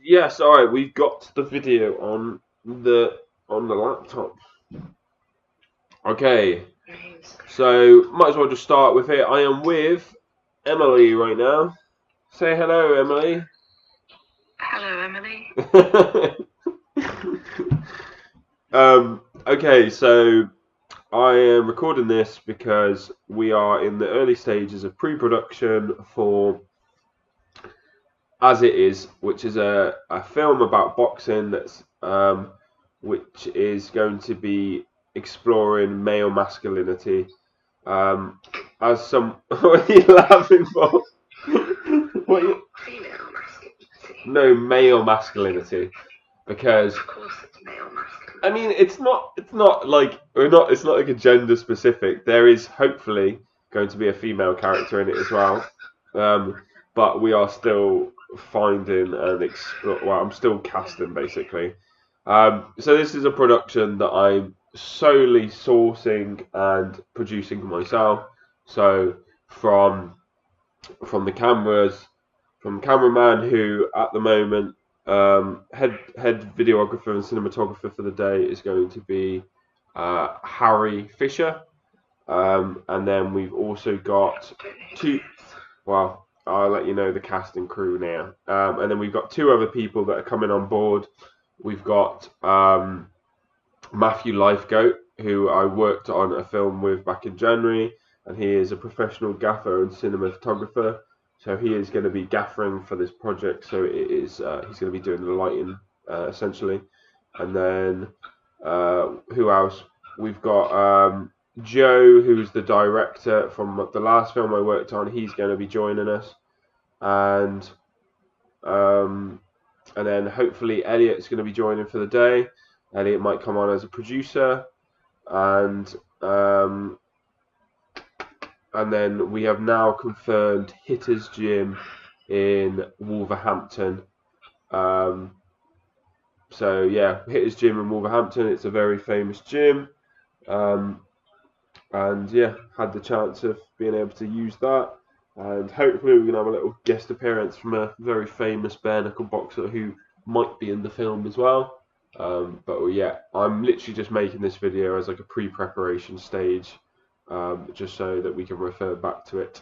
Yes, alright, we've got the video on the laptop. Okay, so might as well just start with it. I am with Emily right now. Say hello, Emily. Hello, Emily. Okay, so I am recording this because we are in the early stages of pre-production for As It Is, which is a film about boxing that's which is going to be exploring male masculinity. As some, what are you laughing for? What are you? Female masculinity. No, male masculinity, because Of course, it's male masculinity. I mean it's not like it's not like a gender specific. There is hopefully going to be a female character in it as well, but we are still finding and explore. Well, I'm still casting basically. So this is a production that I'm solely sourcing and producing myself. So from the cameras, from cameraman who at the moment head videographer and cinematographer for the day is going to be Harry Fisher, and then we've also got two. Well, I'll let you know the cast and crew now, and then we've got two other people that are coming on board. We've got Matthew Lifegoat, who I worked on a film with back in January, and he is a professional gaffer and cinematographer. So he is going to be gaffering for this project. So it is he's going to be doing the lighting essentially, and then who else? We've got Joe, who's the director from the last film I worked on. He's going to be joining us, and um, and then hopefully Elliot's going to be joining for the day. Elliot might come on as a producer, and then we have now confirmed Hitters Gym in Wolverhampton. So yeah, Hitters Gym in Wolverhampton. It's a very famous gym, and yeah, had the chance of being able to use that, and hopefully we can have a little guest appearance from a very famous bare knuckle boxer who might be in the film as well. But yeah, I'm literally just making this video as like a pre-preparation stage, just so that we can refer back to it.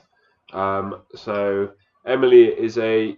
So Emily is a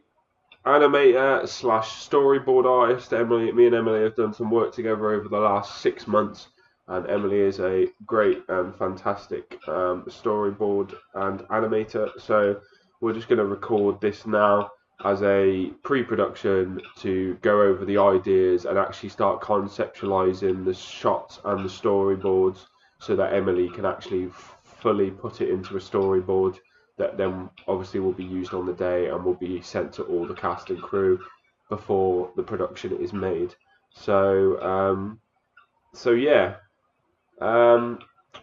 animator slash storyboard artist. Me and Emily have done some work together over the last 6 months, and Emily is a great and fantastic storyboard and animator. So we're just going to record this now as a pre-production to go over the ideas and actually start conceptualizing the shots and the storyboards so that Emily can actually fully put it into a storyboard that then obviously will be used on the day and will be sent to all the cast and crew before the production is made. So yeah,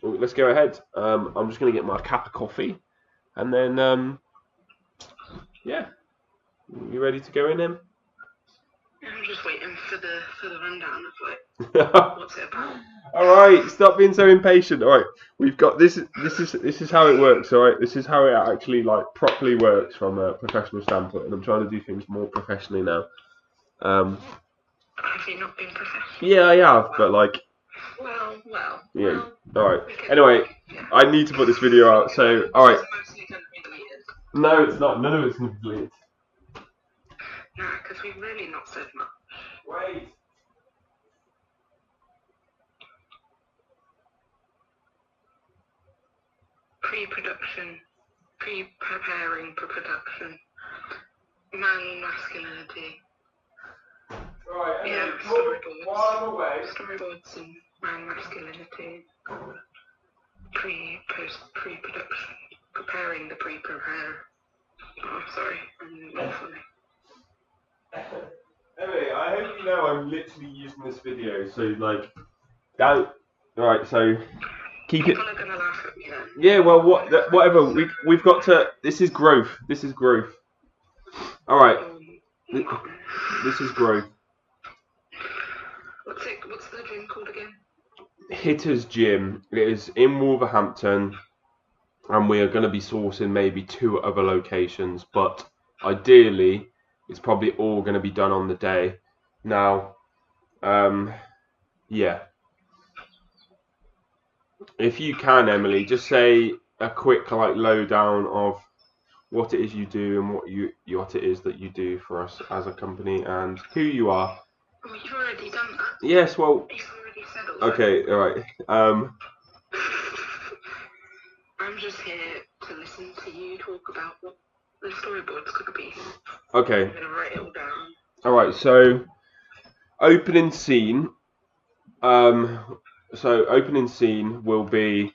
let's go ahead. I'm just going to get my cup of coffee, and then yeah. You ready to go in, Em? I'm just waiting for the rundown of like what's it about. All right, stop being so impatient. All right, we've got this. This is how it works. All right, this is how it actually like properly works from a professional standpoint, and I'm trying to do things more professionally now. Have you not been professional? Yeah, I have, but like. Well. Yeah. All right. Anyway, I need to put this video out. So, all right. No, it's not. None of it's complete. Nah, because we've really not said much. Wait. Pre-production, preparing for production, man masculinity. Right. Yeah, storyboards. While I'm away. Storyboards and man masculinity. Pre-production, preparing the pre-prepare. Oh, sorry, I'm not funny. Anyway, I hope you know I'm literally using this video, so like, don't. Right, so keep it. People are gonna laugh at me then. Yeah, well, whatever. We've got to. This is growth. This is growth. All right. This is growth. What's the gym called again? Hitters Gym. It is in Wolverhampton, and we are going to be sourcing maybe 2 other locations, but ideally it's probably all going to be done on the day. Now, yeah. If you can, Emily, just say a quick like lowdown of what it is you do and what it is that you do for us as a company and who you are. Well, you've already done that. Yes, well. You've already said all that. Okay, all right. I'm just here to listen to you talk about what the storyboard's gonna be. Okay. I'm gonna write it all down. All right. So, opening scene. So opening scene will be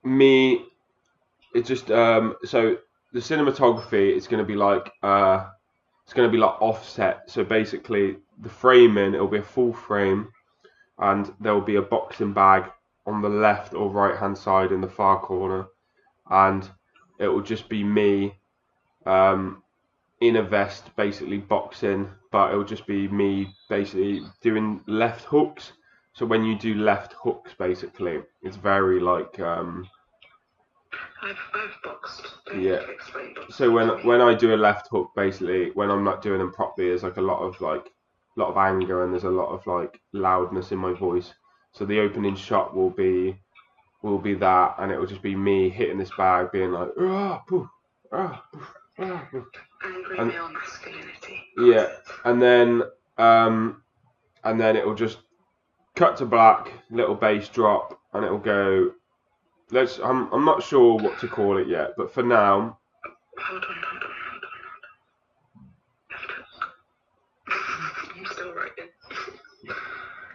me. It's just so the cinematography is going to be like it's going to be like offset. So basically, the framing, it'll be a full frame, and there will be a boxing bag on the left or right hand side in the far corner, and it will just be me in a vest, basically boxing, but it'll just be me basically doing left hooks. So when you do left hooks, basically, it's very like I've boxed. Don't yeah. need to explain boxing So to me. when I do a left hook, basically, when I'm not doing them properly, there's like a lot of anger and there's a lot of like loudness in my voice. So the opening shot will be that, and it will just be me hitting this bag, being like ah, poof, ah, poof, ah, poof. Angry And- male masculinity. Yeah, and then it will just cut to black, little bass drop, and it will go. I'm not sure what to call it yet, but for now, Hold on. Left hook. I'm still writing.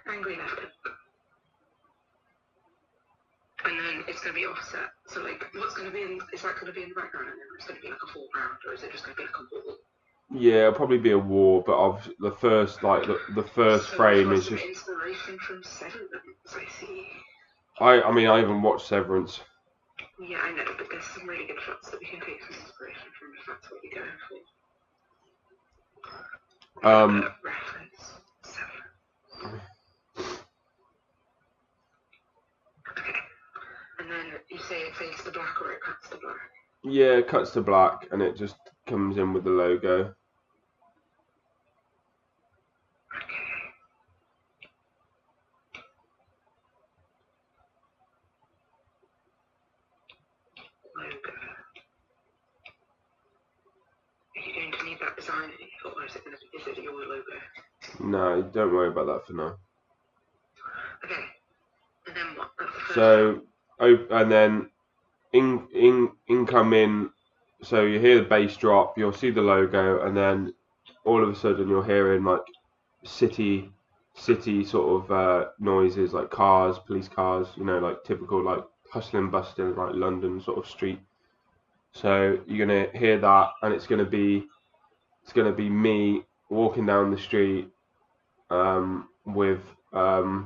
Angry left hook. And then it's going to be offset. So, like, what's going to be in... Is that going to be in the background and then it's going to be like a foreground? Or is it just going to be like a wall? yeah, it'll probably be a war, but of the first the first So frame you've is got some just. inspiration from Severance, I see. I mean I haven't watched Severance. Yeah, I know, but there's some really good shots that we can take some inspiration from if that's what you're going for. Reference. Severance. Okay. And then you say it fades to black or it cuts to black. Yeah, it cuts to black and it just comes in with the logo. Okay. Logo. Are you going to need that design or is it your logo? No, don't worry about that for now. Okay. And then what? That's the first So, and then incoming. So you hear the bass drop, you'll see the logo, and then all of a sudden you're hearing like city sort of noises like cars, police cars, like typical like hustling, busting, like London sort of street. So you're gonna hear that, and it's gonna be me walking down the street with a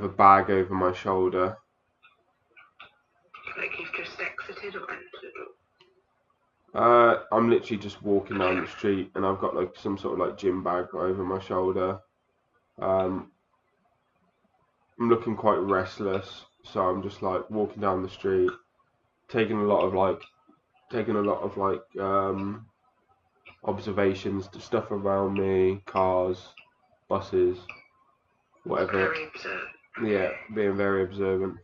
bag over my shoulder. Like you've just exited or entered? Or... I'm literally just walking down the street, and I've got like some sort of like gym bag over my shoulder. I'm looking quite restless, so I'm just like walking down the street, taking a lot of observations to stuff around me, cars, buses, whatever. Very observant. Yeah, being very observant.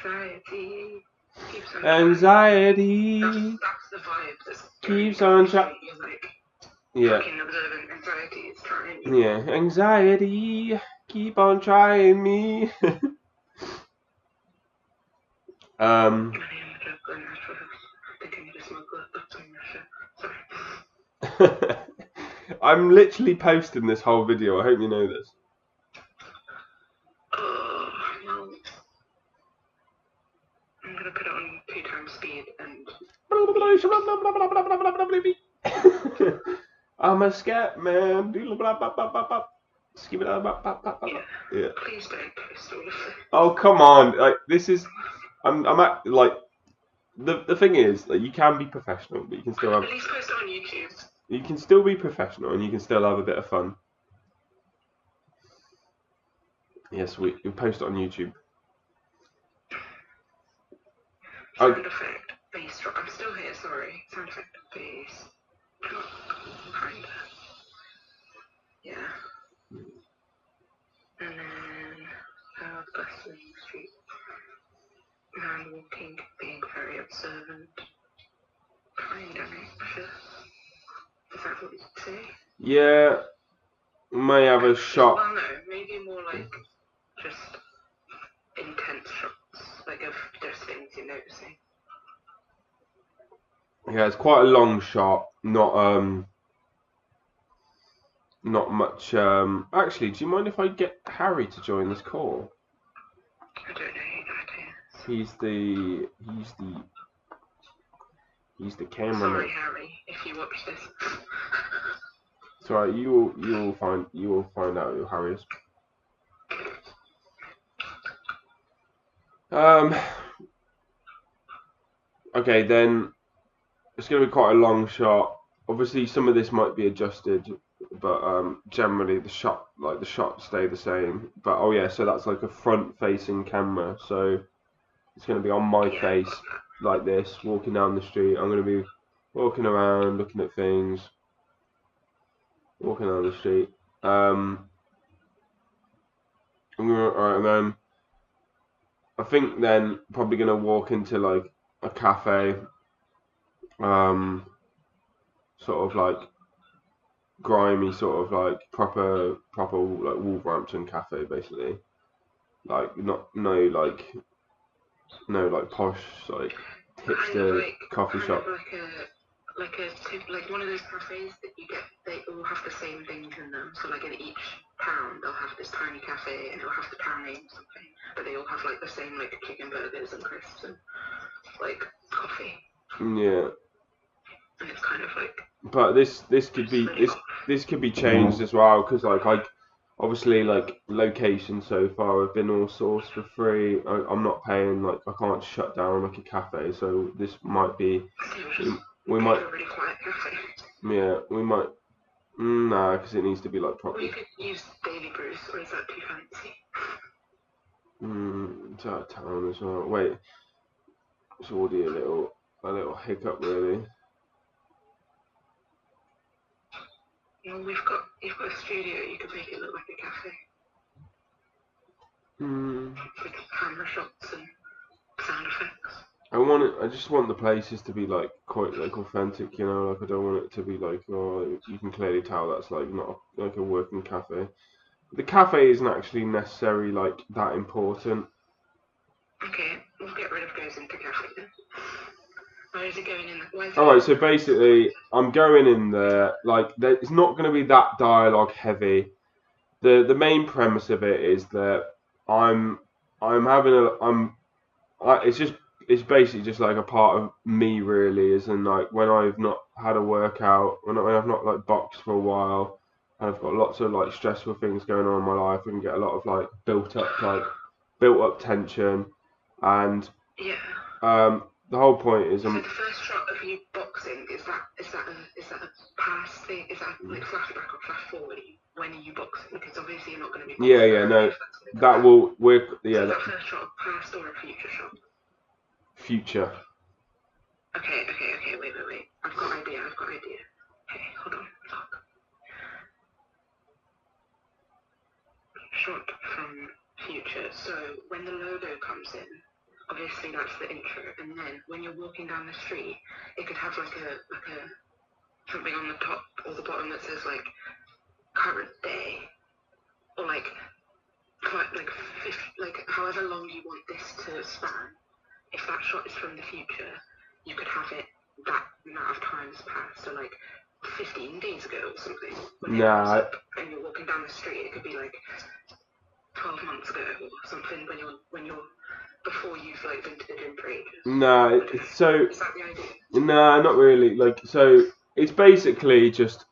Anxiety. Anxiety That's the vibe that's keeps on like yeah. fucking observant. Anxiety is trying. Yeah, anxiety keep on trying me. I'm literally posting this whole video. I hope you know this. Oh, well, I'm gonna put it on 2x speed and. I'm a scat man. Yeah. Please don't post all of this. Oh come on! Like this is, I'm at like the thing is like you can be professional, but you can still have. At least post it on YouTube. You can still be professional and you can still have a bit of fun. Yes, we post it on YouTube. Sound effect, bass drop. I'm still here, sorry. Sound effect, bass drop. Kinda. Yeah. And then, bustling street. Man walking, being very observant. Kinda anxious. Is that what you'd say? Yeah, we may have a shot. Well, no, maybe more like just intense shots, like of just things you're noticing. Yeah, it's quite a long shot. Not much. Actually, do you mind if I get Harry to join this call? I don't know who that is. He's the cameraman. Sorry, Harry, if you watch this. It's alright. You will find out who Harry is. Okay, then it's going to be quite a long shot. Obviously, some of this might be adjusted, but generally the shots stay the same. But oh yeah, so that's like a front-facing camera, so it's going to be on my face like this, walking down the street. I'm going to be walking around, looking at things, walking down the street. Alright, and then I think then probably going to walk into like a cafe, sort of like grimy, sort of like proper like Wolverhampton cafe, basically. Like no posh like hipster coffee shop. Like one of those cafes that you get. They all have the same things in them. So like in each town, they'll have this tiny cafe, and it'll have the town name or something. But they all have like the same like chicken burgers and crisps and like coffee. Yeah. And it's kind of like. But this could be this could be changed as well, because like obviously like locations so far have been all sourced for free. I'm not paying, like I can't shut down like a cafe, so this might be we might a really quiet cafe. Yeah, we might. Nah, because it needs to be like proper. Or you could use Daily Brews, or is that too fancy? It's out of town as well. Wait, it's already a little hiccup really. Well, you've got a studio. You could make it look like a cafe. With camera shots and sound effects. I just want the places to be like quite like authentic, you know. Like I don't want it to be like, oh, you can clearly tell that's like not like a working cafe. The cafe isn't actually necessarily like that important. Okay, we'll get rid of goes into cafe then. Where is it going in? Alright, so basically, I'm going in there. Like, it's not going to be that dialogue heavy. The main premise of it is that it's basically just like a part of me really, as in like when I've not had a workout, when I've not like boxed for a while, and I've got lots of like stressful things going on in my life, I can get a lot of like built up tension, and the whole point is so the first shot of you boxing, is that a past thing? Is that like flashback or flash forward? When are you boxing? Because obviously you're not going to be boxing. Yeah, no. That will work. Yeah. So that first shot of past or a future shot? Future. Okay, wait. I've got idea. Okay, hold on. Fuck. Shot from future. So when the logo comes in, obviously that's the intro, and then when you're walking down the street, it could have like a something on the top or the bottom that says like current day, or like however long you want this to span. If that shot is from the future, you could have it that amount of times past, so like 15 days ago or something. Nah. And you're walking down the street, it could be like 12 months ago or something when you're before you've like been to the gym for ages. Nah, so is that the idea? Nah, not really. Like, so it's basically just,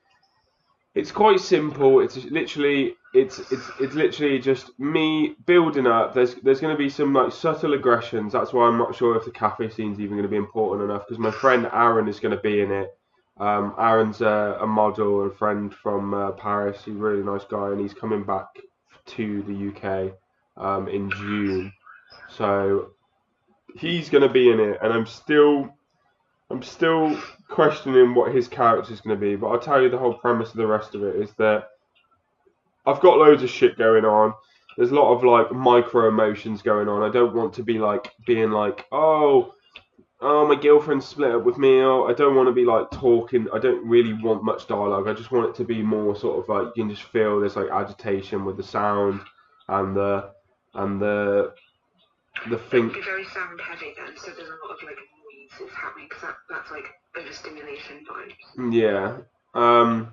it's quite simple. It's literally just me building up. There's going to be some like subtle aggressions. That's why I'm not sure if the cafe scene's even going to be important enough, because my friend Aaron is going to be in it. Aaron's a model and friend from Paris. He's a really nice guy, and he's coming back to the UK. in June. So he's going to be in it, and I'm still questioning what his character is going to be. But I'll tell you the whole premise of the rest of it is that I've got loads of shit going on. There's a lot of like micro emotions going on. I don't want to be like being like, oh, my girlfriend split up with me. Oh, I don't want to be like talking. I don't really want much dialogue. I just want it to be more sort of like you can just feel there's like agitation with the sound and the It thing. would be very sound heavy then, so there's a lot of like noises happening, because that's like overstimulation vibes. Yeah. Um.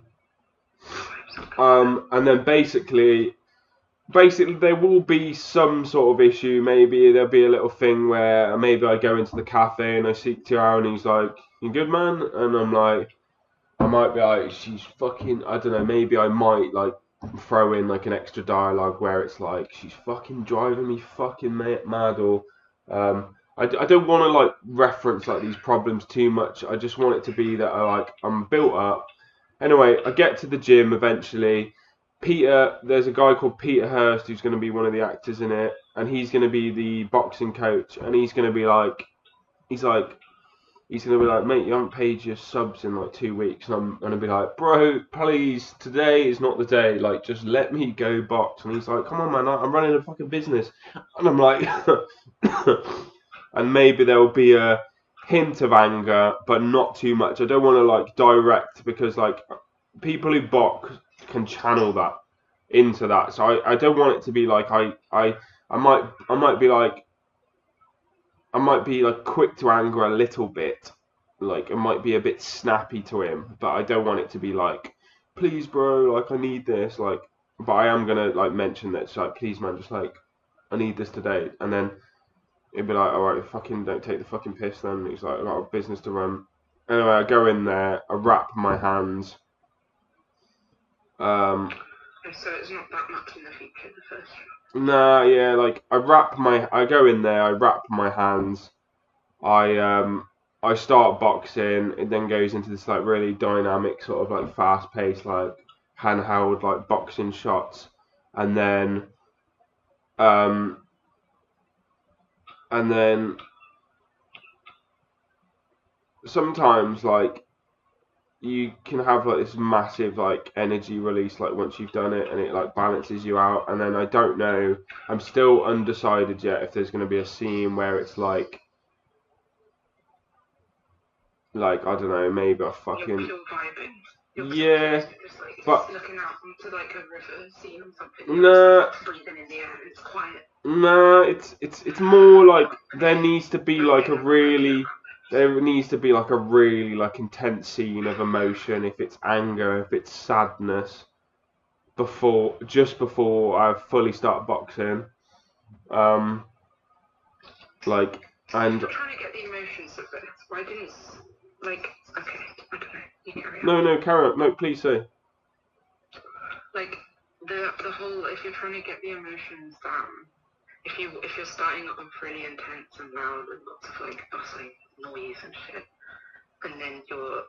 Vibes. And then basically there will be some sort of issue. Maybe there'll be a little thing where maybe I go into the cafe and I speak to her and he's like, "You good, man?" And I'm like, I might be like, "She's fucking." I don't know. Maybe I might like throw in like an extra dialogue where it's like, "She's fucking driving me fucking mad," or I don't want to like reference like these problems too much. I just want it to be that I'm built up. Anyway, I get to the gym eventually. There's a guy called Peter Hurst who's going to be one of the actors in it, and he's going to be the boxing coach, and he's going to be like, he's like, he's going to be like, mate, you haven't paid your subs in like 2 weeks, and I'm going to be like, bro, please, today is not the day, like, just let me go box, and he's like, come on, man, I'm running a fucking business, and I'm like, and maybe there'll be a hint of anger, but not too much. I don't want to like direct because like people who box can channel that into that. So I don't want it to be like I might be like quick to anger a little bit. Like it might be a bit snappy to him, but I don't want it to be like, please bro, like I need this, like but I am gonna like mention that it's like, please man, just like I need this today, and then it'd be like, alright, fucking don't take the fucking piss then. He's like, I got a business to run. Anyway, I go in there, I wrap my hands. Um, And so it's not that much in the future, the first nah, yeah, like I go in there, I wrap my hands. I start boxing. It then goes into this like really dynamic sort of like fast paced like handheld like boxing shots, and then um, and then sometimes like you can have like this massive like energy release like once you've done it and it like balances you out, and then I don't know, I'm still undecided yet if there's going to be a scene where it's like I don't know, maybe a you're fucking pure vibing. You're yeah, just like but looking out onto like a river scene or something. You're nah, just like breathing in the air and it's quiet. nah, it's more like there needs to be like Okay, a really there needs to be like a really like intense scene of emotion, if it's anger, if it's sadness, just before I fully start boxing. Um, like, If and you're trying to get the emotions of it, why didn't like okay, I don't know, you carry on. no, carry on. No, please say. Like the whole if you're trying to get the emotions down, if you're starting off really intense and loud and lots of like bustling noise and shit, and then you're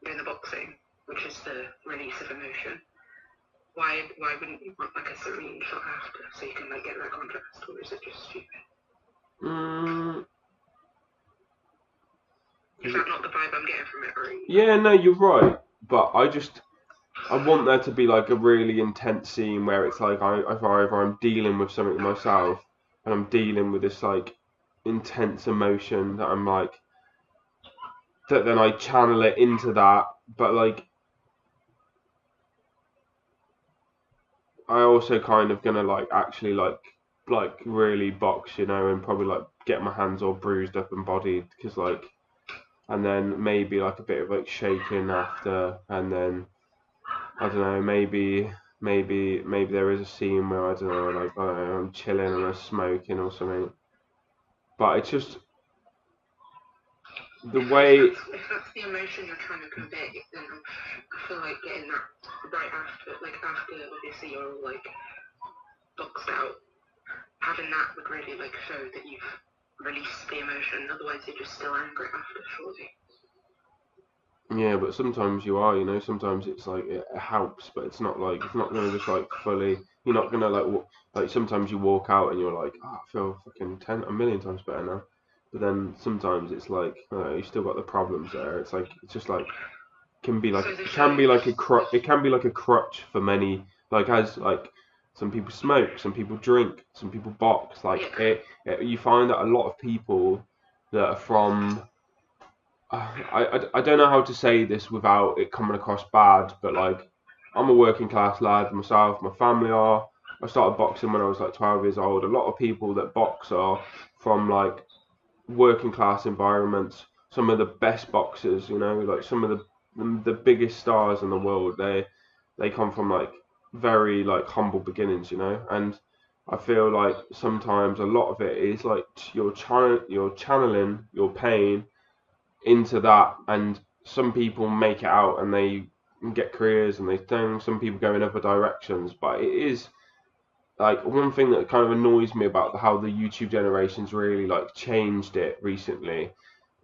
doing the boxing, which is the release of emotion, why wouldn't you want like a serene shot after so you can like get that contrast, or is it just stupid? Mm, Is that not the vibe I'm getting from it, or yeah, no, you're right. But I want there to be like a really intense scene where it's like if either I'm dealing with something myself and I'm dealing with this like intense emotion that I'm like that then I channel it into that. But like I also kind of gonna like actually like really box, and probably like get my hands all bruised up and bodied because like and then maybe like a bit of like shaking after, and then I don't know, maybe there is a scene where I don't know, like I don't know, I'm chilling and I'm smoking or something. But it's just the way. if that's the emotion you're trying to convey, then I feel like getting that right after, like after obviously you're all like boxed out, having that would really like show that you've released the emotion. Otherwise, you're just still angry after, surely. Yeah, but sometimes you are, you know, sometimes it's like it helps, but it's not like it's not gonna just like fully. You're not gonna like like sometimes you walk out and you're like, oh, I feel fucking a million times better now. But then sometimes it's like, you still got the problems there. It's like it's just like can be like So the it show, can be like a crutch. It can be like a crutch for many. Like as like some people smoke, some people drink, some people box. Like yeah. you find that a lot of people that are from I don't know how to say this without it coming across bad, but like I'm a working class lad myself, my family are. I started boxing when I was like 12 years old. A lot of people that box are from like working class environments. Some of the best boxers, you know, like some of the biggest stars in the world, they come from like very like humble beginnings, you know, and I feel like sometimes a lot of it is like you're channeling your pain into that, and some people make it out and they get careers and they don't. Some people go in other directions, but it is like one thing that kind of annoys me about how the YouTube generation's really like changed it recently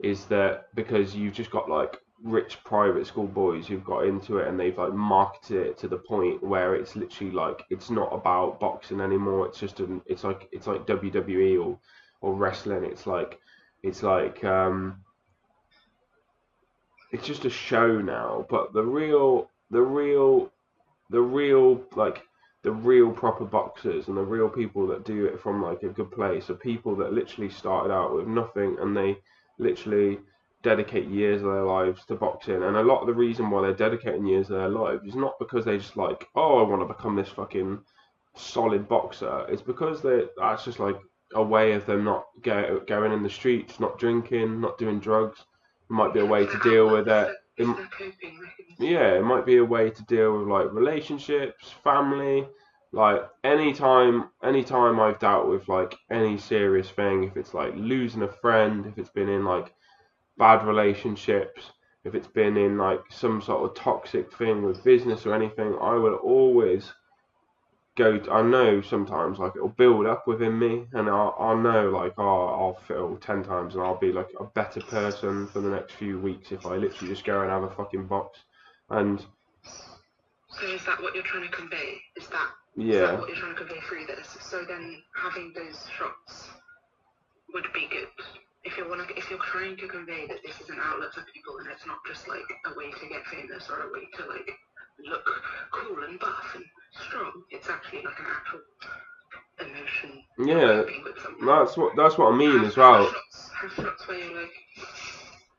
is that because you've just got like rich private school boys who've got into it and they've like marketed it to the point where it's literally like it's not about boxing anymore. It's just it's like WWE or wrestling. It's like it's just a show now. But the real like the real proper boxers and the real people that do it from like a good place are people that literally started out with nothing and they literally dedicate years of their lives to boxing. And a lot of the reason why they're dedicating years of their lives is not because they just like, oh, I want to become this fucking solid boxer. It's because that's just like a way of them not going in the streets, not drinking, not doing drugs. It might be a Yeah, way it's to their deal outlet, with it. it's their coping mechanism. Yeah, it might be a way to deal with like relationships, family. Like anytime I've dealt with like any serious thing, if it's like losing a friend, if it's been in like bad relationships, if it's been in like some sort of toxic thing with business or anything, I will always I know sometimes like it'll build up within me, and I'll know like I'll feel 10 times, and I'll be like a better person for the next few weeks if I literally just go and have a fucking box. And So is that what you're trying to convey? Is that yeah, what you're trying to convey through this? So then having those shots would be good. If you're trying to convey that this is an outlet for people and it's not just like a way to get famous or a way to like look cool and buff and strong, it's actually like an actual emotion you're yeah, coping with something. that's what I mean as well. Have shots where you're like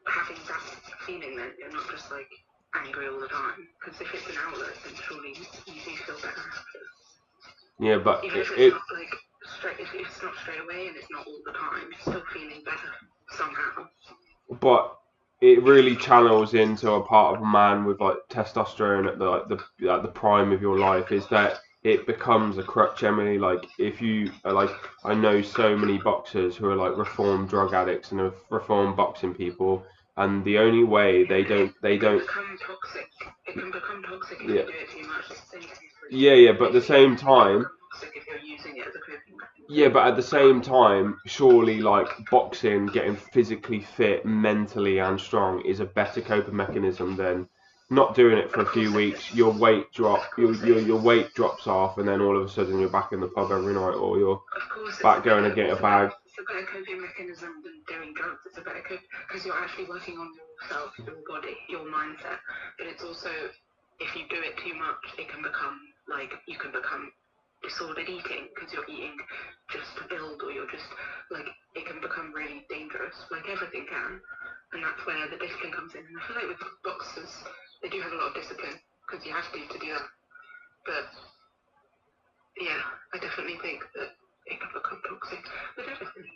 having that feeling that you're not just like angry all the time. Because if it's an outlet, then surely you do feel better after. Yeah, but Even if it's it not like straight, if it's not straight away and it's not all the time, it's still feeling better somehow. but it really channels into a part of a man with like testosterone at the prime of your life is that it becomes a crutch, Emily. Like if you like, I know so many boxers who are like reformed drug addicts and have reformed boxing people, and the only way they It can don't become toxic. It can become toxic if yeah you do it too much. It's the same thing for yeah, but at the anything same else. It can time. become toxic if you're using it as a coping Yeah, mechanism. but at the same time, surely like boxing, getting physically fit, mentally and strong is a better coping mechanism than not doing it for Of a few course it weeks. is. Of course it Your is. weight drops off, and then all of a sudden you're back in the pub every night, or you're Of course, back going to get a bag. it's a better coping mechanism than doing drugs. It's a better because you're actually working on yourself, your body, your mindset. But it's also if you do it too much, it can become like you can become disordered eating because you're eating just to build, or you're just like it can become really dangerous. Like everything can, and that's where the discipline comes in. And I feel like with boxers, they do have a lot of discipline because you have to do that. But yeah, I definitely think that it can become toxic with everything.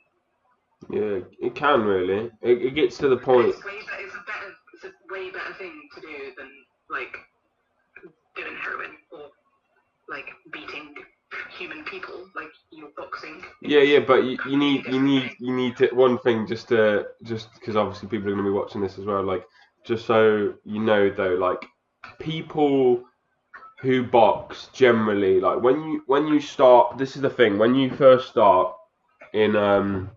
Yeah, it can really. It gets to the And point. it's a way better thing to do than like doing heroin or like beating human people like you're boxing. Yeah, but It's a completely different thing. you need to one thing just because obviously people are going to be watching this as well. Like just so you know though, like people who box generally like when you start, this is the thing, when you first start in a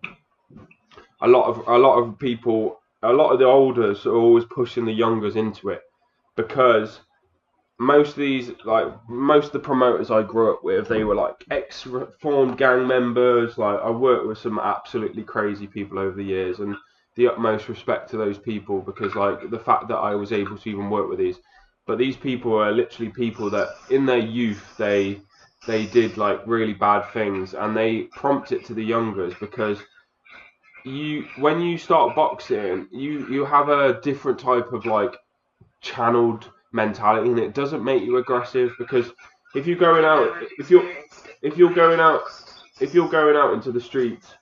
lot of people a lot of the olders are always pushing the youngers into it because most of the promoters I grew up with, they were like ex-reformed gang members. Like I worked with some absolutely crazy people over the years, and the utmost respect to those people because like the fact that I was able to even work with these, but these people are literally people that in their youth they did like really bad things, and they prompt it to the youngers because you when you start boxing, you have a different type of like channeled mentality, and it doesn't make you aggressive because if you're going out, if you're going out, if you're going out into the streets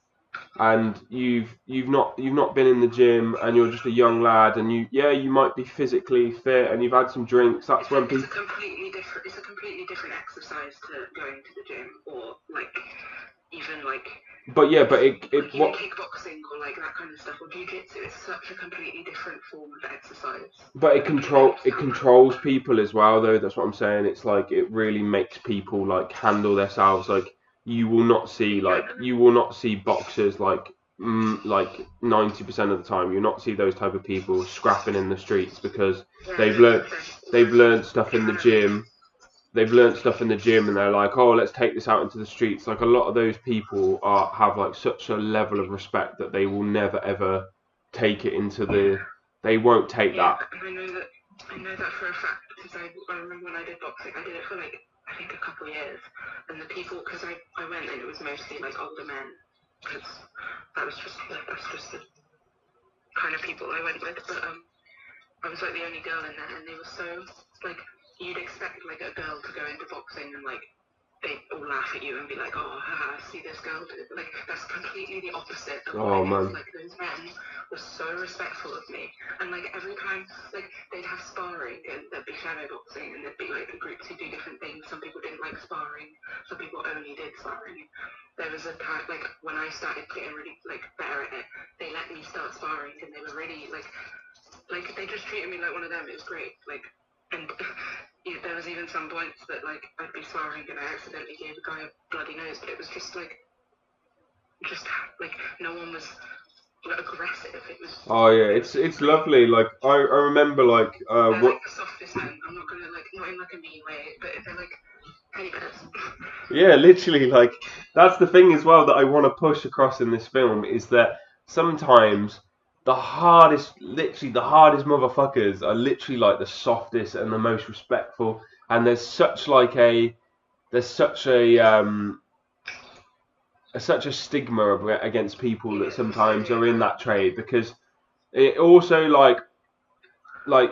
and you've not been in the gym and you're just a young lad and you might be physically fit and you've had some drinks, that's when people. It's a completely different exercise to going to the gym or like even like. But yeah, but it like what. kickboxing or like that kind of stuff or jiu-jitsu is such a completely different form of exercise. But it controls people as well, though. That's what I'm saying. It's like it really makes people like handle themselves. Like you will not see boxers like 90% of the time. You'll not see those type of people scrapping in the streets because they've learned they've learned stuff in the gym. They've learned stuff in the gym, and they're like, oh, let's take this out into the streets. Like a lot of those people have like such a level of respect that they will never ever take it into the. They won't take that. I know that for a fact because I remember when I did boxing, I did it for like I think a couple of years, and the people because I went and it was mostly like older men because that's just the kind of people I went with, but I was like the only girl in there, and they were so like you'd expect like a girl to go into boxing and like they all laugh at you and be like, oh, haha, see this girl do it. Like that's completely the opposite of what it is. Like those men were so respectful of me, and like every time like they'd have sparring and there'd be shadow boxing and there'd be like groups who do different things. Some people didn't like sparring, some people only did sparring. There was a time like when I started getting really like better at it, they let me start sparring and they were really like they just treated me like one of them. It was great. Like and yeah, there was even some points that like I'd be sparring and I accidentally gave a guy a bloody nose, but it was just like no one was aggressive. It was. Oh yeah, it's lovely. Like I remember like they're like the softest men. I'm not gonna like not in like a mean way, but they're like teddy bears. Yeah, literally like that's the thing as well that I want to push across in this film is that sometimes literally the hardest motherfuckers are literally like the softest and the most respectful, and there's such a stigma against people that sometimes are in that trade because it also like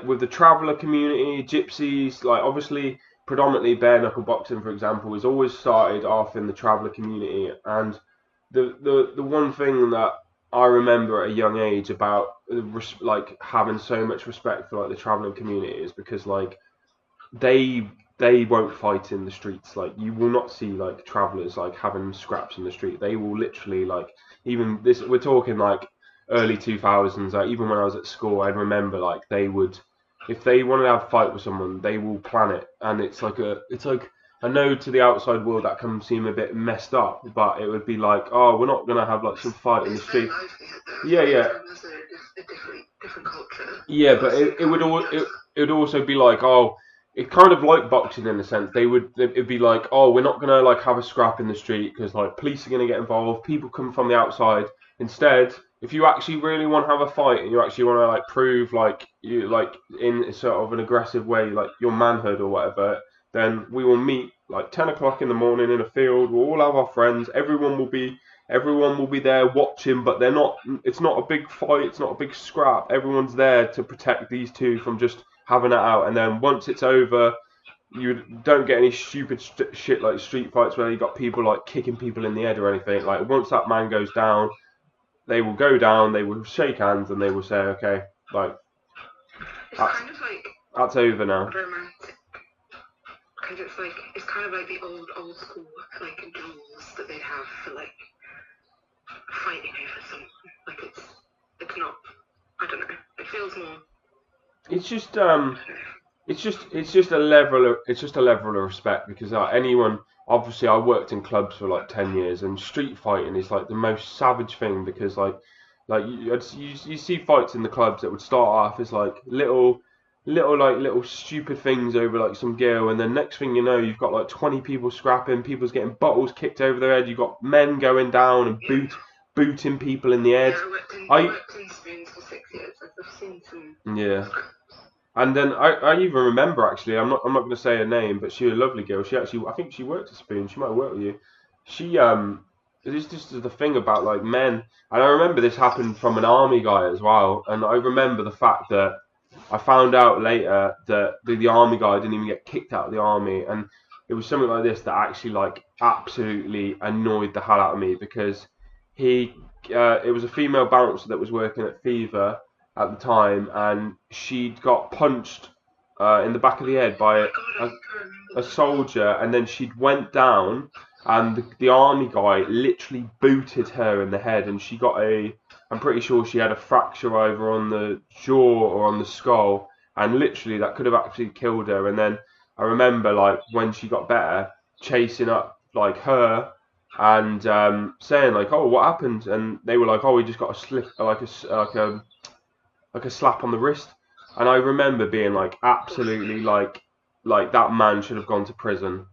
with the traveller community, gypsies, like obviously predominantly bare knuckle boxing, for example, has always started off in the traveller community. And the one thing that I remember at a young age about like having so much respect for like the travelling community is because like they they won't fight in the streets. Like you will not see like travellers like having scraps in the street. They will literally like even this. We're talking like early 2000s. Like even when I was at school, I'd remember like they would, if they wanted to have a fight with someone, they will plan it. And it's like I know to the outside world that can seem a bit messed up, but it would be like, oh, we're not gonna have like some fight in the street. Yeah, yeah. Different culture. Yeah, but it would also be like, oh, it's kind of like boxing in a sense. It'd be like, oh, we're not gonna like have a scrap in the street because like police are gonna get involved. People come from the outside. Instead, if you actually really want to have a fight and you actually want to like prove like you like in sort of an aggressive way like your manhood or whatever, then we will meet like 10 o'clock in the morning in a field. We'll all have our friends. Everyone will be there watching, but they're not. It's not a big fight. It's not a big scrap. Everyone's there to protect these two from just having it out. And then once it's over, you don't get any stupid shit like street fights where you got people like kicking people in the head or anything. Like once that man goes down, they will go down. They will shake hands and they will say, okay, like that's over now. Romantic. Because it's kind of like the old school like duels that they'd have for like fighting over someone. Like it's not. I don't know. It feels more. It's just a level of respect because anyone, obviously I worked in clubs for like 10 years and street fighting is like the most savage thing because like Like you see fights in the clubs that would start off as like little stupid things over like some girl, and then next thing you know, you've got like 20 people scrapping, people's getting bottles kicked over their head. You've got men going down and Yeah. booting people in the head. Yeah, I I worked in spoons for 6 years. I've seen some yeah. scraps. And then I even remember actually, I'm not going to say her name, but she was a lovely girl. She actually, I think she worked at Spoon. She might have worked with you. She this is just the thing about like men, and I remember this happened from an army guy as well. And I remember the fact that I found out later that the army guy didn't even get kicked out of the army, and it was something like this that actually like absolutely annoyed the hell out of me because he it was a female bouncer that was working at Fever at the time, and she'd got punched in the back of the head by God, I a, think I remember a this. soldier, and then she'd went down, and the army guy literally booted her in the head, and she got I'm pretty sure she had a fracture either on the jaw or on the skull, and literally that could have actually killed her. And then I remember like when she got better, chasing up like her and saying like, "Oh, what happened?" And they were like, "Oh, we just got a slip, like a slap on the wrist." And I remember being like, absolutely like that man should have gone to prison.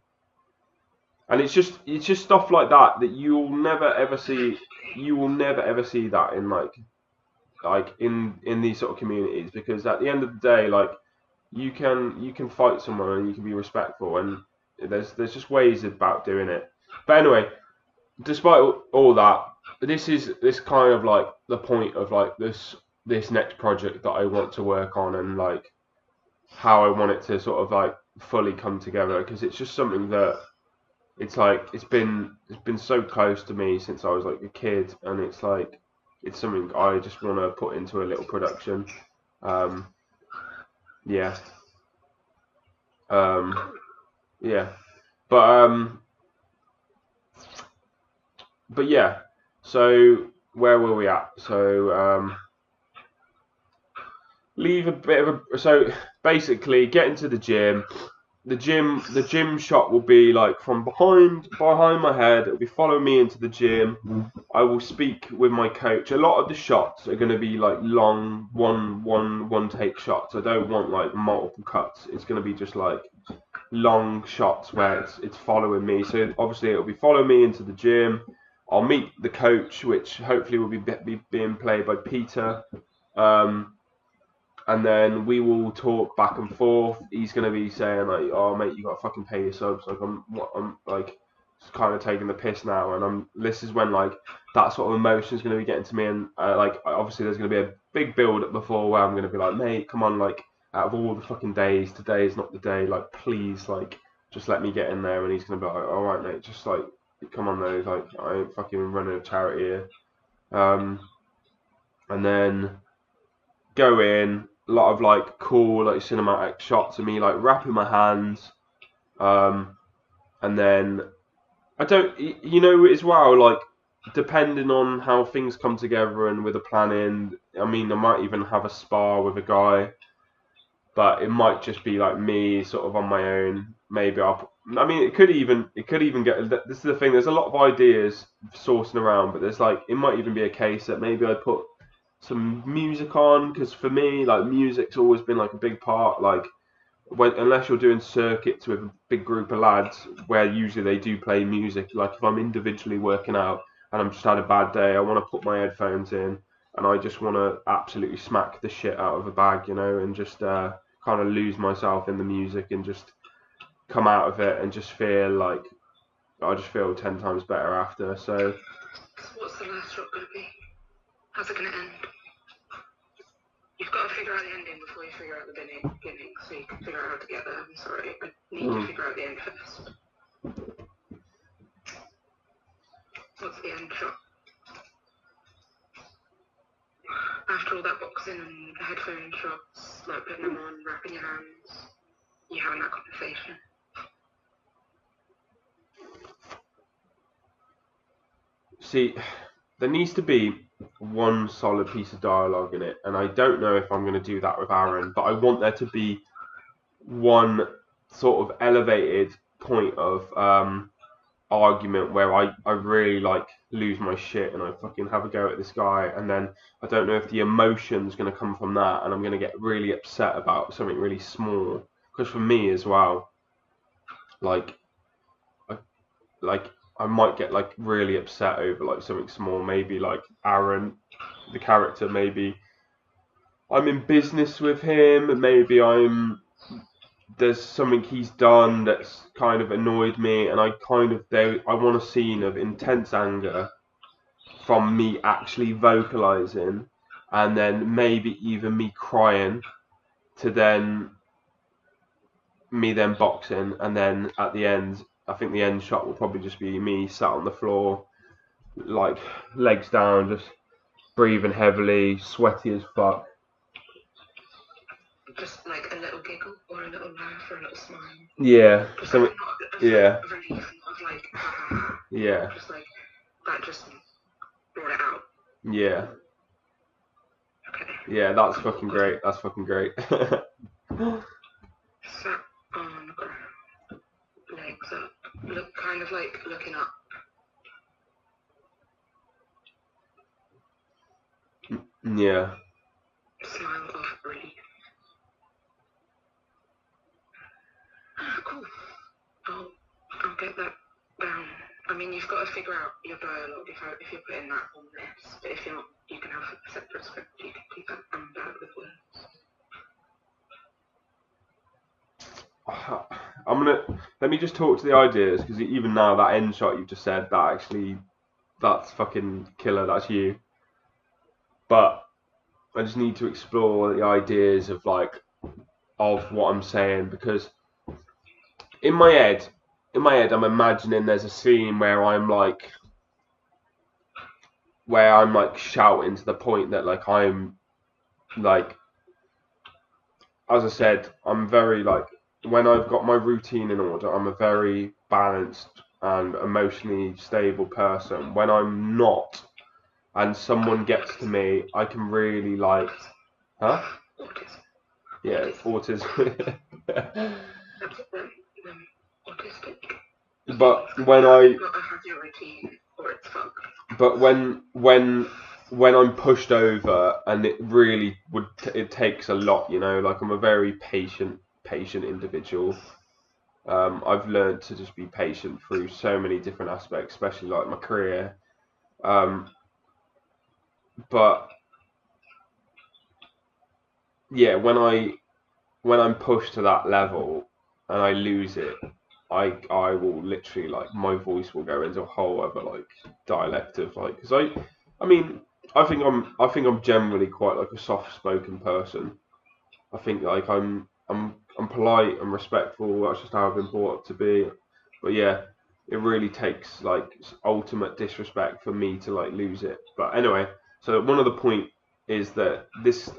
And it's just stuff like that that you'll never ever see. You will never ever see that in in these sort of communities, because at the end of the day, like you can fight someone and you can be respectful, and there's just ways about doing it. But anyway, despite all that, this kind of like the point of like this next project that I want to work on, and like how I want it to sort of like fully come together, because it's just something that it's like it's been so close to me since I was like a kid, and it's like it's something I just want to put into a little production. Um, yeah, um, yeah, but but yeah. So where were we at? So leave a bit of a so basically get into the gym. The gym shot will be like from behind my head. It'll be following me into the gym. I will speak with my coach. A lot of the shots are going to be like long one take shots. I don't want like multiple cuts. It's going to be just like long shots where it's following me. So obviously it'll be following me into the gym. I'll meet the coach, which hopefully will be being played by Peter. Um, and then we will talk back and forth. He's gonna be saying like, "Oh mate, you gotta fucking pay your subs." Like I'm like kind of taking the piss now, and This is when like that sort of emotion is gonna be getting to me, and like obviously there's gonna be a big build up before where I'm gonna be like, "Mate, come on, like out of all the fucking days, today is not the day. Like please, like just let me get in there." And he's gonna be like, "All right, mate, just like come on though, like I ain't fucking running a charity here." Um, and then go in, a lot of like cool like cinematic shots of me like wrapping my hands, um, and then I don't, as well, like depending on how things come together and with the planning. I mean, I might even have a spar with a guy, but it might just be like me sort of on my own. Maybe I mean, it could even get. This is the thing. There's a lot of ideas sourcing around, but there's like it might even be a case that maybe I put some music on, because for me, like music's always been like a big part. Like unless you're doing circuits with a big group of lads, where usually they do play music. Like if I'm individually working out and I'm just had a bad day, I want to put my headphones in and I just want to absolutely smack the shit out of a bag, and just kind of lose myself in the music and just come out of it and just feel like I just feel 10 times better after. So What's the last shot gonna be? How's it gonna end? You've got to figure out the ending before you figure out the beginning, so you can figure out how to get there. I'm sorry, I need to figure out the end first. What's the end shot? After all that boxing and headphone shots, like putting them on, wrapping your hands, you having that conversation. see, there needs to be one solid piece of dialogue in it, and I don't know if I'm going to do that with Aaron, but I want there to be one sort of elevated point of argument where I really like lose my shit and I fucking have a go at this guy, and then I don't know if the emotion's going to come from that and I'm going to get really upset about something really small. Because for me as well, like I, like I might get like really upset over like something small, maybe like Aaron, the character, maybe I'm in business with him, maybe there's something he's done that's kind of annoyed me, and I want a scene of intense anger from me actually vocalizing, and then maybe even me crying, to then me then boxing, and then at the end, I think the end shot will probably just be me sat on the floor, like legs down, just breathing heavily, sweaty as fuck. Just like a little giggle or a little laugh or a little smile. Yeah. Just So, like not of yeah. relief, not of like ha ha ha. Yeah. Just like that just brought it out. Yeah. Okay. Yeah, that's fucking great. That's fucking great. Sat on the ground, legs up, look kind of like looking up. Yeah. Smile of relief. Cool. I'll get that down. I mean, you've got to figure out your dialogue if you're putting that on this. But if you're not, you can have a separate script. You can keep that bad with words. Let me just talk to the ideas, because even now that end shot you just said, that's fucking killer. That's you. But I just need to explore the ideas of what I'm saying, because in my head, I'm imagining there's a scene where I'm shouting to the point that I'm like, as I said, I'm very when I've got my routine in order, I'm a very balanced and emotionally stable person. When I'm not, and someone gets to me, I can really huh? Autism. Yeah, autism. Autistic. But when I, You've got to have your routine or it's fucked. but when I'm pushed over, and it takes a lot, I'm a very patient individual. I've learned to just be patient through so many different aspects, especially like my career. But yeah, when I'm pushed to that level and I lose it, I will literally my voice will go into a whole other dialect of because I mean I think I'm generally quite a soft spoken person. I think I'm polite and respectful. That's just how I've been brought up to be. But yeah, it really takes ultimate disrespect for me to lose it. But anyway, so one of the point is that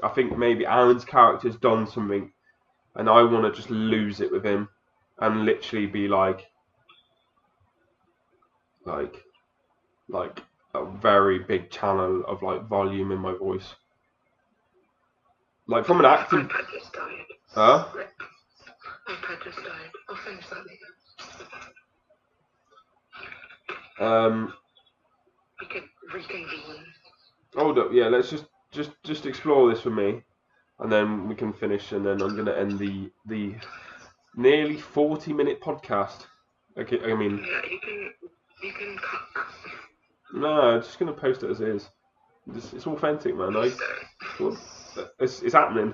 I think maybe Aaron's character's done something, and I want to just lose it with him, and literally be like a very big channel of volume in my voice. From an acting. iPad just died. Huh? iPad just died. I'll finish that later. We could reconvene. Hold up, yeah. Let's just explore this with me, and then we can finish, and then I'm gonna end the nearly 40-minute podcast. Okay, I mean. Yeah, you can cut that. No, I'm just gonna post it as is. It's authentic, man. It's happening.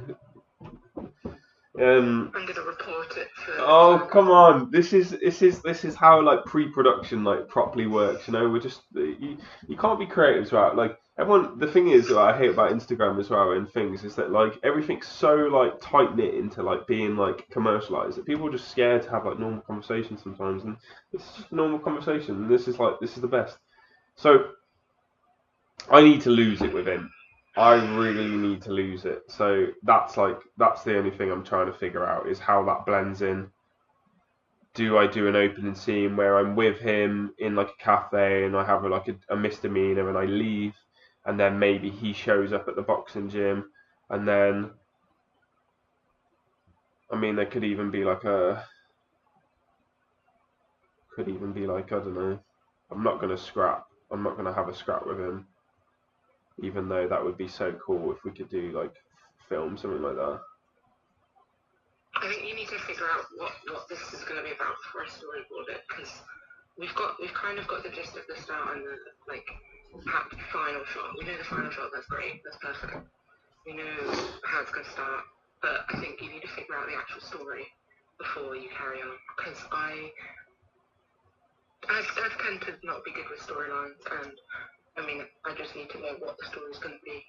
I'm gonna report it. Oh, come on! This is how pre-production properly works. We're just you can't be creative throughout. Everyone, the thing is that I hate about Instagram as well and things is that everything's so tight knit into being commercialized that people are just scared to have normal conversations sometimes, and this is just a normal conversation. And this is the best. So I need to lose it with him. I really need to lose it. So that's the only thing I'm trying to figure out is how that blends in. Do I do an opening scene where I'm with him in a cafe and I have a misdemeanor and I leave, and then maybe he shows up at the boxing gym, and then I mean there could even be a could even be like, I don't know, I'm not going to have a scrap with him, even though that would be so cool if we could do like film something like that. I think you need to figure out what this is going to be about before I storyboard it, because we've kind of got the gist of the start and the like final shot. We know the final shot. That's great. That's perfect. We know how it's going to start, but I think you need to figure out the actual story before you carry on. Because I've tend to not be good with storylines, and I mean I just need to know what the story's going to be.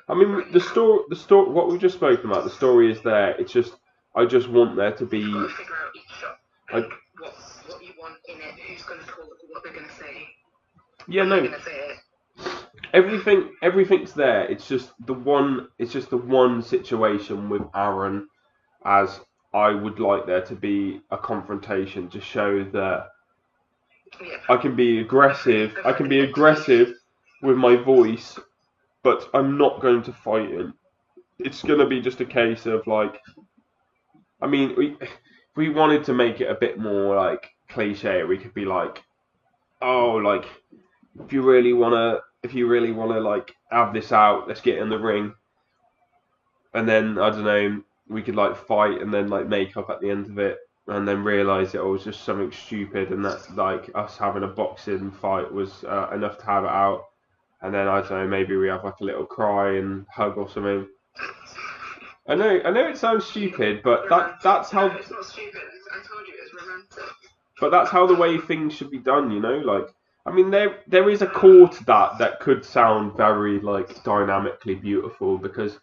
I mean, the story, what we've just spoken about, the story is there. It's just, I just want there to be. You've got to figure out each shot, and what you want in it, who's going to talk, what they're going to say. Yeah, no. They're going to say it. Everything's there. It's just the one situation with Aaron, as I would like there to be a confrontation to show that I can be aggressive. I can be aggressive with my voice, but I'm not going to fight him. It's going to be just a case of like, I mean, if we wanted to make it a bit more like cliche, we could be like, oh, like if you really wanna like have this out, let's get in the ring, and then I don't know, we could like fight and then like make up at the end of it, and then realise it was just something stupid, and that like us having a boxing fight was enough to have it out, and then I don't know, maybe we have like a little cry and hug or something. I know it sounds stupid, but that's how. No, it's not stupid. I told you it's romantic. But that's how the way things should be done, you know. Like, I mean, there is a core to that could sound very like dynamically beautiful, because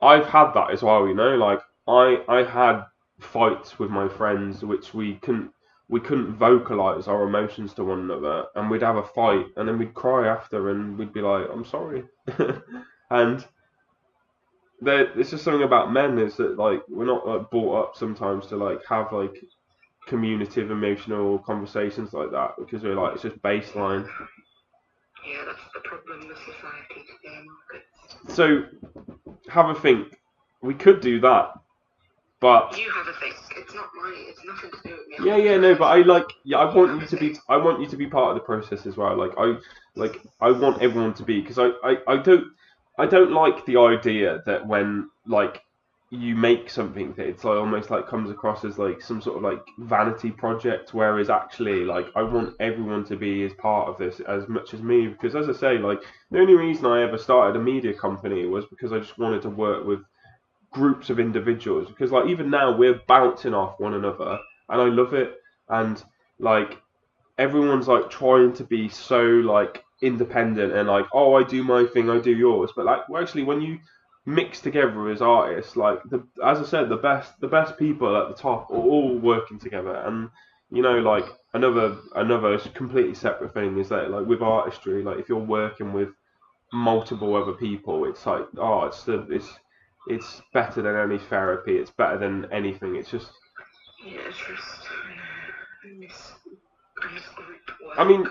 I've had that as well, you know. Like, I had fights with my friends which we couldn't vocalize our emotions to one another, and we'd have a fight, and then we'd cry after, and we'd be like, "I'm sorry," and it's just something about men, is that like we're not like brought up sometimes to like have like communicative emotional conversations like that, because we're like, it's just baseline. Yeah, that's the problem with society today, Marcus. So have a think. We could do that, but You have a think. It's not it's nothing to do with yeah, me. no, but I want you to be part of the process as well. I want everyone to be, because I don't like the idea that when like you make something that it's like almost like comes across as like some sort of like vanity project, whereas actually like I want everyone to be as part of this as much as me, because as I say, like the only reason I ever started a media company was because I just wanted to work with groups of individuals, because like even now we're bouncing off one another and I love it, and like everyone's like trying to be so like independent and like, oh, I do my thing, I do yours, but like well, actually when you mix together as artists, like as I said, the best people at the top are all working together. And you know, like another completely separate thing is that like with artistry, like if you're working with multiple other people, it's like, oh, it's better than any therapy, it's better than anything. It's just, Yeah, it's just I miss group work. I mean,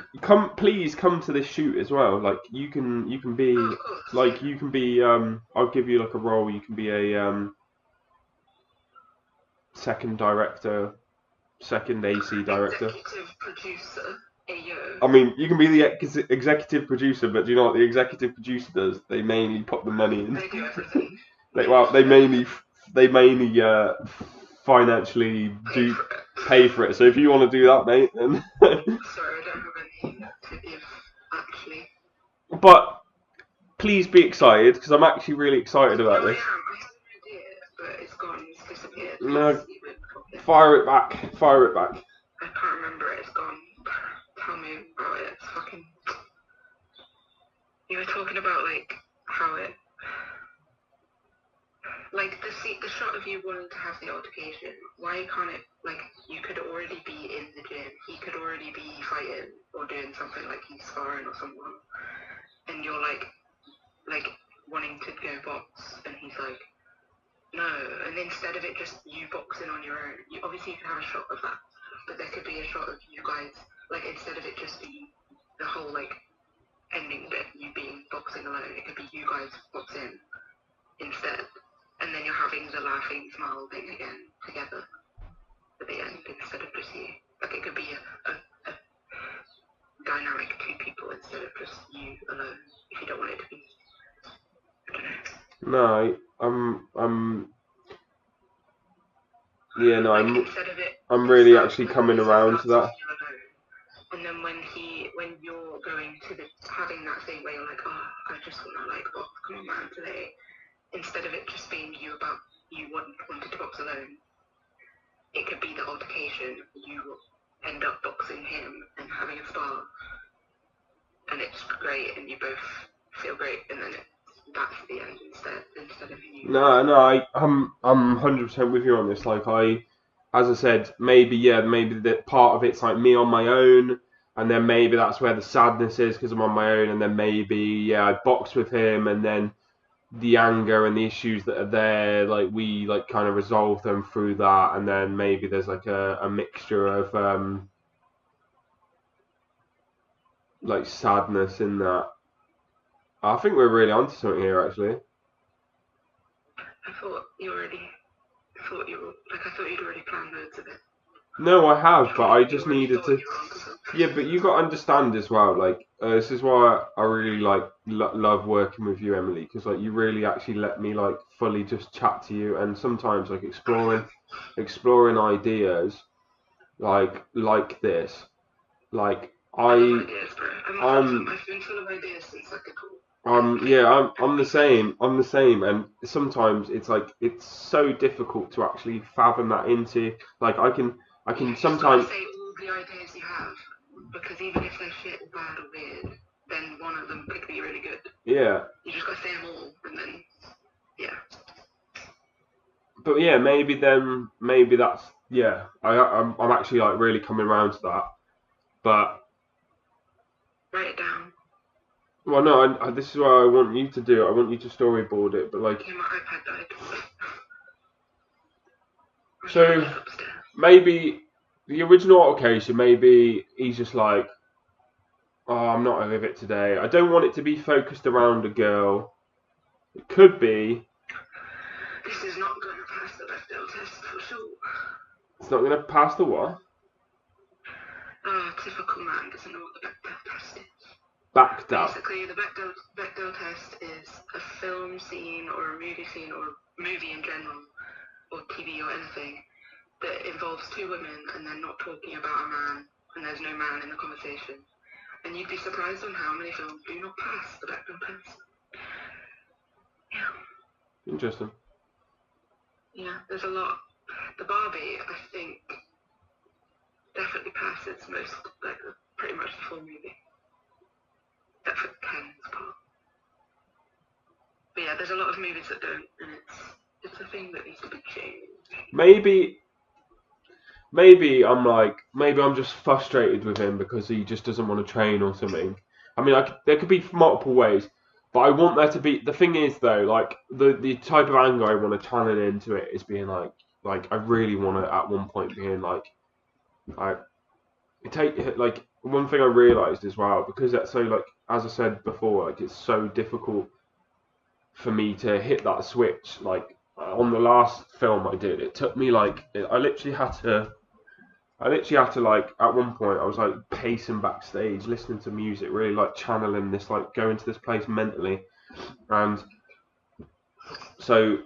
please come to this shoot as well. Like you can be Oh, of course. like you can be I'll give you like a role. You can be a second director, second AC director. Executive producer. Ayo. I mean, you can be the executive producer, but do you know what the executive producer does? They mainly put the money in. They do everything. They mainly financially pay for it. So if you want to do that, mate, then. Sorry, I don't have anything to give, actually. But please be excited, because I'm actually really excited about this. I have an idea, but it's gone. It's disappeared. No, fire it back. Fire it back. I can't remember it. It's gone. Tell me about it. It's fucking. You were talking about like how it. Like the shot of you wanting to have the altercation, why can't it, like, you could already be in the gym, he could already be fighting or doing something, like he's sparring or someone, and you're like wanting to go box, and he's like, no, and instead of it just you boxing on your own, obviously you can have a shot of that, but there could be a shot of you guys, like, instead of it just being the whole, like, ending bit, you being boxing alone, it could be you guys boxing instead. And then you're having the laughing smile thing again together at the end instead of just you. Like it could be a dynamic two people instead of just you alone. If you don't want it to be, I don't know. No, yeah, no, Like instead of it I'm really starts actually with coming around to that. you alone, and then when you're going to having that thing where you're like, oh, I just want to like, oh, come on, man, today. Instead of it just being you about you wanted to box alone, it could be the altercation. You end up boxing him and having a spar, and it's great, and you both feel great, and then that's the end instead of you. No, I'm 100% with you on this. Like as I said, maybe that part of it's like me on my own, and then maybe that's where the sadness is because I'm on my own, and then maybe I box with him, and then the anger and the issues that are there, like we like kind of resolve them through that, and then maybe there's like a mixture of like sadness in that. I think we're really onto something here, actually. I thought you'd already planned loads of it. No, I have, but I just needed to. Yeah, but you got to understand as well. Like, this is why I really like love working with you, Emily, because like you really actually let me like fully just chat to you, and sometimes like exploring ideas like this. Like I love ideas, bro. I'm I've been full of ideas since I could talk. I'm the same. I'm the same, and sometimes it's like it's so difficult to actually fathom that into. Like I can sometimes. Say all the ideas you have, because even if they're shit or bad or weird, then one of them could be really good. Yeah. You just gotta say them all, and then yeah. But yeah, maybe that's yeah. I'm actually like really coming around to that, but. Write it down. Well, no, this is what I want you to do. I want you to storyboard it, but like. Yeah, my iPad died. So maybe the original altercation, maybe he's just like, oh, I'm not with it today. I don't want it to be focused around a girl. It could be. This is not going to pass the Bechdel test for sure. It's not going to pass the what? Typical man doesn't know what the Bechdel test is. Basically, the Bechdel test is a film scene or a movie scene or a movie in general or TV or anything that involves two women and they're not talking about a man and there's no man in the conversation. And you'd be surprised on how many films do not pass the Bechdel test. Yeah. Interesting. Yeah, there's a lot. The Barbie, I think, definitely passes most, like, pretty much the full movie. Except for Ken's part. But yeah, there's a lot of movies that don't, and it's a thing that needs to be changed. Maybe I'm just frustrated with him because he just doesn't want to train or something. I mean, there could be multiple ways, but I want there to be. The thing is though, like the type of anger I want to channel into it is being like I really want to at one point being like one thing I realised as well, because that's so like as I said before, like it's so difficult for me to hit that switch. Like on the last film I did, it took me I literally had to like at one point I was like pacing backstage, listening to music, really like channeling this, like going to this place mentally, and so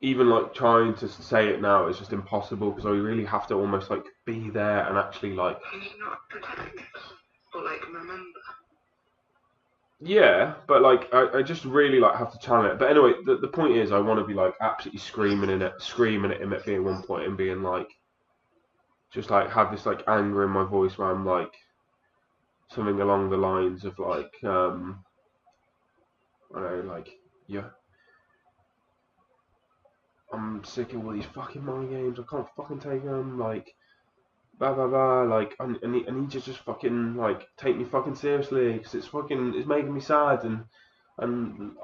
even like trying to say it now is just impossible because I really have to almost like be there and actually like. Can you not pretend or like remember? Yeah, but like I just really like have to channel it. But anyway, the point is I want to be like absolutely screaming at him at being one point and being like, just like have this like anger in my voice where I'm like something along the lines of like I don't know, like yeah, I'm sick of all these fucking mind games. I can't fucking take them. Like blah blah blah. Like I need you to just fucking like take me fucking seriously because it's making me sad and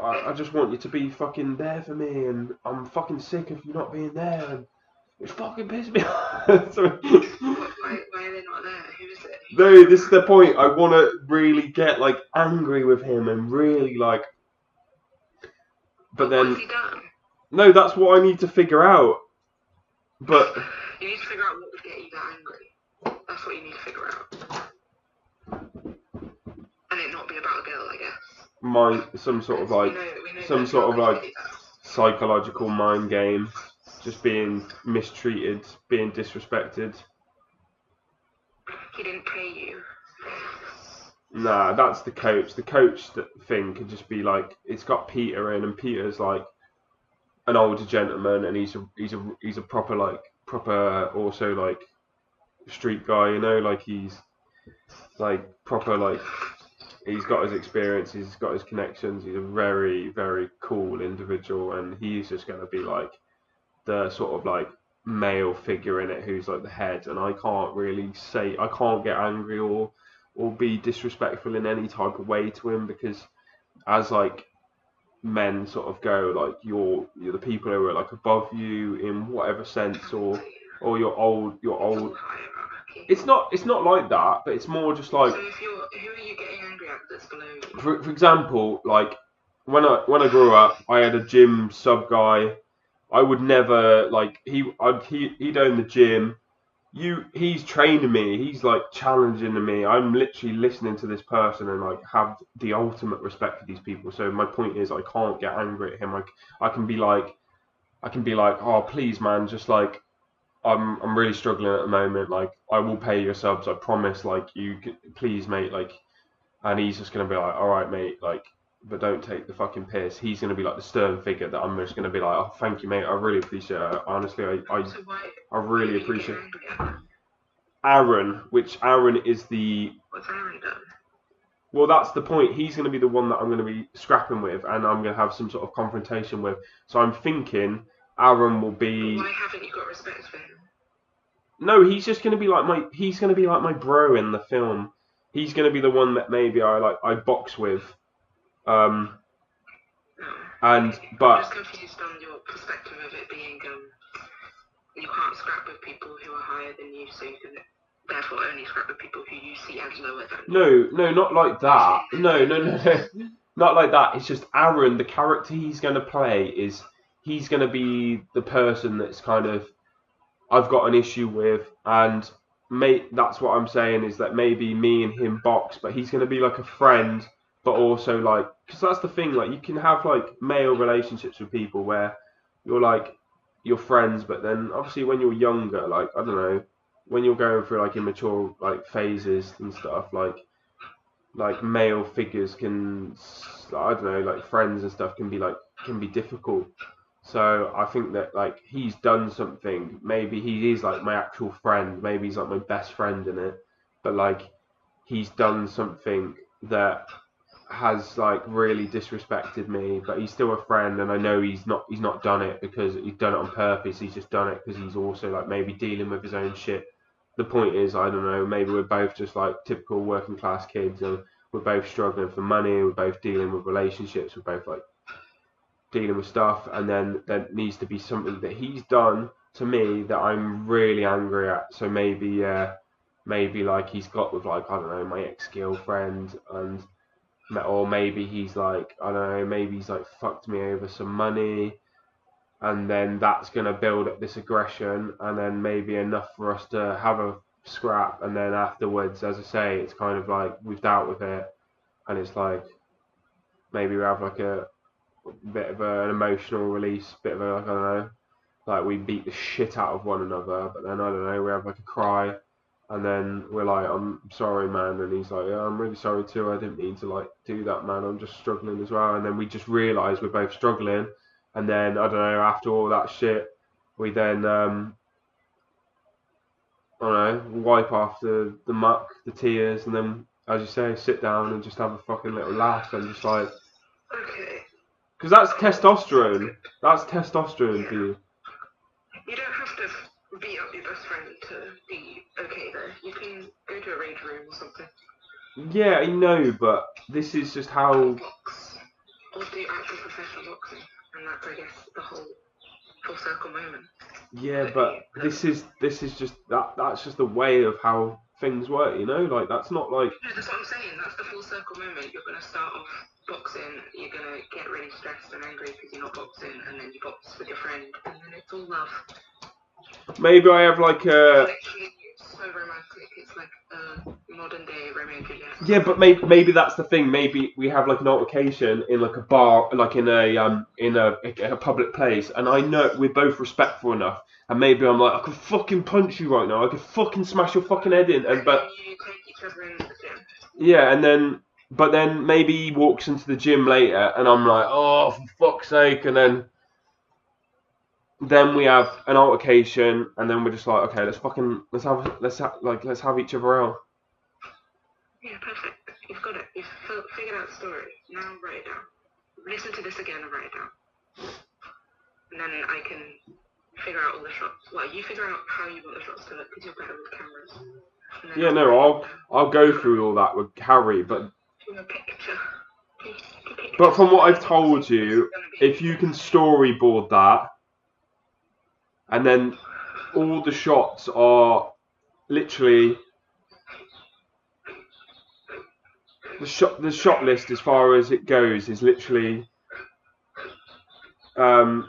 I just want you to be fucking there for me and I'm fucking sick of you not being there and it's fucking pissed me off. Why are they not there? Who is it? No, this is the point. I want to really get like angry with him and really like. But then. What's he done? No, that's what I need to figure out. But. You need to figure out what would get you that angry. That's what you need to figure out. And it not be about a girl, I guess. Some sort of We like, know some that sort of girls like do that. psychological mind game, just being mistreated, being disrespected. He didn't pay you. Nah, that's the coach. The coach thing could just be like, it's got Peter in, and Peter's like an older gentleman, and he's a proper also like street guy, you know, like he's like proper like he's got his experience, he's got his connections, he's a very cool individual, and he's just gonna be like the sort of like male figure in it who's like the head, and I can't get angry or be disrespectful in any type of way to him, because as like men sort of go, like you're the people who are like above you in whatever sense, or you're old. It's not like that, but it's more just like, So who are you getting angry at that's below you? for example, like when I grew up, I had a gym sub guy. I would never like he'd own the gym. He's training me. He's like challenging me. I'm literally listening to this person and like have the ultimate respect for these people. So my point is, I can't get angry at him. I can be like, oh please man, just like I'm really struggling at the moment. Like I will pay your subs. I promise. Like please mate. Like, and he's just gonna be like, all right mate. Like, but don't take the fucking piss. He's gonna be like the stern figure that I'm just gonna be like, oh thank you mate. I really appreciate it. Honestly, So I really appreciate it. angry at? Aaron, which Aaron is the. What's Aaron done? Well, that's the point. He's going to be the one that I'm going to be scrapping with, and I'm going to have some sort of confrontation with. So I'm thinking Aaron will be. But why haven't you got respect for him? No, he's just going to be like my. He's going to be like my bro in the film. He's going to be the one that maybe I box with. No. And I'm but just confused on your perspective of it being you can't scrap with people who are higher than you, so you can therefore only scrap with people who you see as lower than you. no, not like that. No, not like that. It's just Aaron, the character he's going to play is he's going to be the person that's kind of I've got an issue with, and that's what I'm saying is that maybe me and him box, but he's going to be like a friend, but also like, because that's the thing, like you can have like male relationships with people where you're like, you're friends, but then obviously when you're younger, like, I don't know, when you're going through like immature like phases and stuff, like male figures can, I don't know, like friends and stuff can be difficult. So I think that like he's done something. Maybe he is like my actual friend. Maybe he's like my best friend in it. But like he's done something that has like really disrespected me. But he's still a friend, and I know he's not done it because he's done it on purpose. He's just done it because he's also like maybe dealing with his own shit. The point is, I don't know. Maybe we're both just like typical working class kids, and we're both struggling for money. We're both dealing with relationships. We're both like dealing with stuff, and then there needs to be something that he's done to me that I'm really angry at. So maybe like he's got with like I don't know my ex-girlfriend, and or maybe he's like I don't know, maybe he's like fucked me over some money, and then that's gonna build up this aggression, and then maybe enough for us to have a scrap, and then afterwards, as I say, it's kind of like we've dealt with it, and it's like maybe we have like a bit of an emotional release, bit of a like I don't know, like we beat the shit out of one another, but then I don't know, we have like a cry, and then we're like, I'm sorry, man, and he's like, yeah, I'm really sorry too. I didn't mean to like do that, man. I'm just struggling as well, and then we just realise we're both struggling, and then I don't know, after all that shit, we then I don't know, wipe off the muck, the tears, and then as you say, sit down and just have a fucking little laugh and just like. Okay. Because that's testosterone. That's testosterone for you. You don't have to beat up your best friend to be okay there. You can go to a rage room or something. Yeah, I know, but this is just how. Box. Or do actual professional boxing. And that's, I guess, the whole full circle moment. Yeah, but this is just that's just the way of how things work, you know? Like that's not like. No, that's what I'm saying. That's the full circle moment. You're gonna start off boxing. You're gonna get really stressed and angry because you're not boxing, and then you box with your friend, and then it's all love. Maybe I have like a. so romantic. It's like a modern day Romeo and Juliet. Yeah, but maybe that's the thing. Maybe we have like an altercation in like a bar, like in a public place, and I know we're both respectful enough, and maybe I'm like, I could fucking punch you right now. I could fucking smash your fucking head in, And but then you take each other in the gym. yeah, but then maybe he walks into the gym later, and I'm like, oh, for fuck's sake, and then we have an altercation, and then we're just like, okay, let's have each other out. Yeah, perfect. You've got it. You've figured out the story. Now write it down. Listen to this again and write it down. And then I can figure out all the shots. Well, you figure out how you want the shots to look because you're better with cameras. Yeah, no, I'll go through all that with Harry, but A picture. but from what I've told you, if you can storyboard that, and then all the shots are literally the shot list as far as it goes is literally I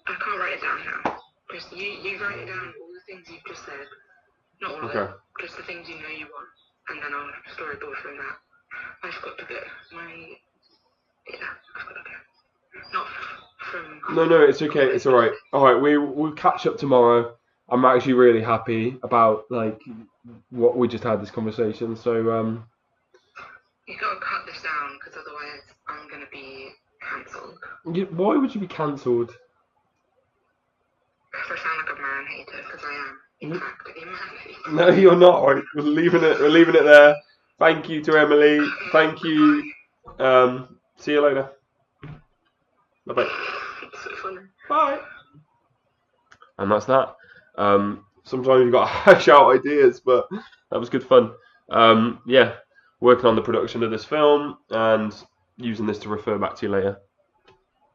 can't write it down now. Just you write it down all the things you've just said. Not all of it, just the things you know you want, and then I'll storyboard from that. I've got to go. I've got to go. Not from. No, it's okay, it's all right, we'll catch up tomorrow. I'm actually really happy about like what we just had this conversation, so You've got to cut this down because otherwise I'm gonna be cancelled. Why would you be cancelled? Because I sound like a man hater, because I am. In fact, a man hater. No, you're not. Right. We're leaving it there. Thank you to Emily. Thank you. See you later. Bye-bye. It's so funny. Bye. And that's that. Sometimes you've got to hash out ideas, but that was good fun. Yeah, working on the production of this film and using this to refer back to you later.